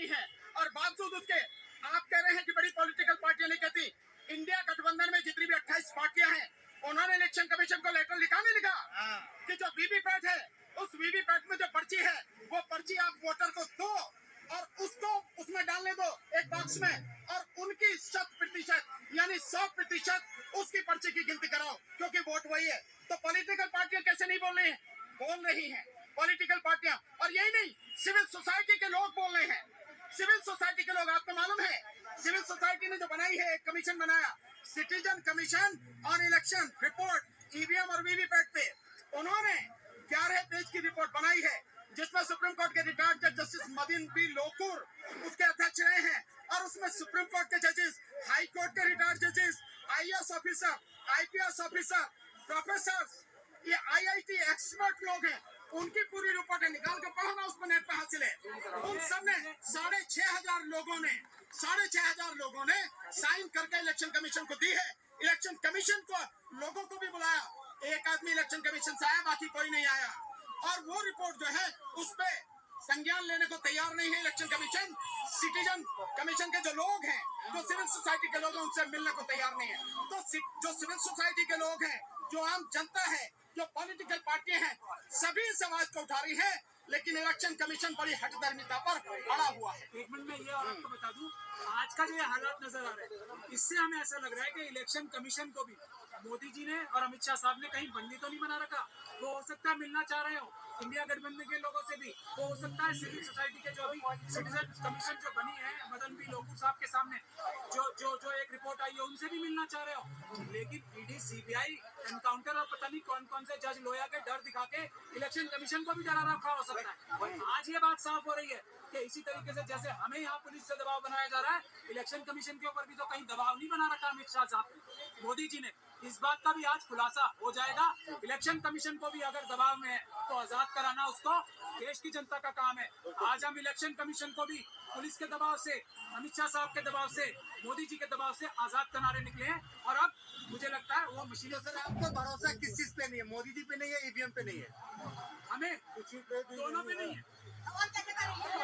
नहीं है और बावजूद उसके आप कह रहे हैं कि बड़ी पॉलिटिकल पार्टियां नहीं कहती। इंडिया गठबंधन में जितनी भी 28 पार्टियां हैं उन्होंने इलेक्शन कमीशन को लेटर लिखा नहीं लिखा कि जो वीवीपैट है उस वीवीपैट में जो पर्ची है वो पर्ची आप वोटर को दो और उसको उसमें डालने दो एक बॉक्स में और उनकी 100% यानी 100% उसकी पर्ची की गिनती कराओ क्योंकि वोट वही है। तो पॉलिटिकल पार्टियां कैसे नहीं बोल रही हैं? बोल रही हैं पॉलिटिकल पार्टियां। और यही नहीं, सिविल सोसाइटी के लोग बोल रहे हैं। सिविल सोसाइटी के लोग, आपको मालूम है सिविल सोसाइटी ने जो बनाई है, एक कमीशन बनाया, citizen commission on election report EVM और वीवीपैट पे। उन्होंने 11 पेज की रिपोर्ट बनाई है जिसमें सुप्रीम कोर्ट के रिटायर्ड जज जस्टिस मदन बी लोकुर उसके अध्यक्ष रहे हैं और उसमें सुप्रीम कोर्ट के जजेस, हाई कोर्ट के रिटायर्ड जजेस, IAS officer, IPS officer, professor, ये आईआईटी एक्सपर्ट लोग हैं, उनकी पूरी रिपोर्ट है। निकाल के पढ़ो ना, उस पर नेट पे हासिल है। उन सब ने 6,500 लोगों ने साइन करके इलेक्शन कमीशन को दी है। इलेक्शन कमीशन को लोगों को भी बुलाया, एक आदमी इलेक्शन कमीशन से आया, बाकी कोई नहीं आया। और वो रिपोर्ट जो है उस पे संज्ञान लेने को तैयार नहीं है इलेक्शन कमीशन। सिटीजन कमीशन के जो लोग हैं, जो सिविल सोसाइटी के लोग हैं, उनसे मिलने को तैयार नहीं है। तो जो सिविल सोसाइटी के लोग हैं, जो आम जनता है, जो पॉलिटिकल पार्टियां हैं, सभी समाज को उठा रही है, लेकिन इलेक्शन कमीशन बड़ी हठधर्मिता पर अड़ा हुआ है। एक मिनट में ये और आपको बता दूं, आज का जो ये हालात नजर आ रहे हैं, इससे हमें ऐसा लग रहा है कि इलेक्शन कमीशन को भी मोदी जी ने और अमित शाह साहब ने कहीं बंदी तो नहीं बना रखा। वो हो सकता है मिलना चाह रहे हो इंडिया गठबंधन के लोगों से भी, वो हो सकता है सिविल सोसाइटी के जो अभी सिटीजन कमीशन जो बनी है मदन बी लोकुर साहब के सामने जो एक रिपोर्ट आई है उनसे भी मिलना चाह रहे हो। लेकिन ईडी, सीबीआई, एनकाउंटर और पता नहीं कौन कौन से जज लोया के डर दिखा के इलेक्शन कमीशन को भी डरा रखा हो सकता है। आज ये बात साफ हो रही है कि इसी तरीके से जैसे हमें यहाँ पुलिस से दबाव बनाया जा रहा है, इलेक्शन कमीशन के ऊपर भी तो कहीं दबाव नहीं बना रखा अमित शाह साहब, मोदी जी ने। इस बात का भी आज खुलासा हो जाएगा। इलेक्शन कमीशन को भी अगर दबाव में है तो आजाद कराना उसको देश की जनता का काम है। आज हम इलेक्शन कमीशन को भी पुलिस के दबाव से, अमित शाह साहब के दबाव से, मोदी जी के दबाव से आजाद कराने निकले हैं। और अब मुझे लगता है वो मशीनों से आपको भरोसा किस चीज पे नहीं है? मोदी जी पे नहीं है, ईवीएम पे नहीं है? हमें दोनों पे नहीं है,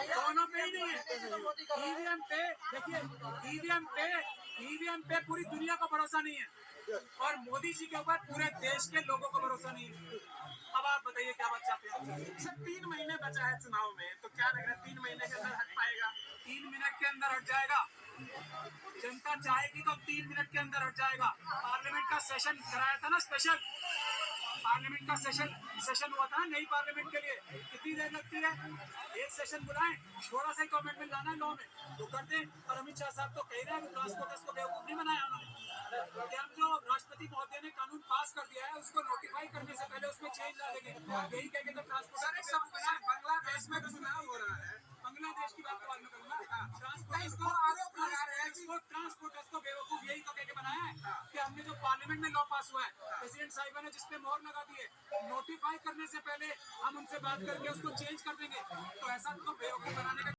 दोनों पे ही नहीं है। ईवीएम पे देखिए, ईवीएम पे पूरी दुनिया को भरोसा नहीं है और मोदी जी के ऊपर पूरे देश के लोगों को भरोसा नहीं है। अब आप बताइए क्या बात चाहते हैं? सर 3 महीने बचा है चुनाव में, तो क्या लग रहा है 3 महीने के अंदर हट पाएगा? 3 मिनट के अंदर हट जाएगा। जनता चाहेगी तो 3 मिनट के अंदर हट जाएगा। पार्लियामेंट का सेशन कराया था ना स्पेशल, पार्लियामेंट का सेशन हुआ था नई पार्लियामेंट के लिए, कितनी देर लगती है? एक सेशन बुलाएं, थोड़ा सा कमेंटमेंट लाना है लॉ में तो कर दें। और अमित शाह साहब तो कह रहे हैं ट्रांसपोर्टर्स को बेवकूफ नहीं बनाया उन्होंने। कि हम जो राष्ट्रपति महोदय ने कानून पास कर दिया है उसको नोटिफाई करने से पहले उसमें चेंज ला देंगे, यही कह के तो ट्रांसपोर्टर। बांग्लादेश में तो चुनाव हो रहा है, बांग्लादेश की बात बाद में करूंगा। ट्रांसपोर्टर्स को आरोप लगा रहे हैं ट्रांसपोर्टर्स को बेवकूफ यही तो कह के बनाया है कि हमने जो पार्लियामेंट में लॉ पास हुआ है, प्रेसिडेंट साहिबा ने जिसपे मोहर लगा दी है, नोटिफाई करने से पहले हम उनसे बात करके उसको चेंज कर देंगे। तो ऐसा तो बेवकूफ बनाने का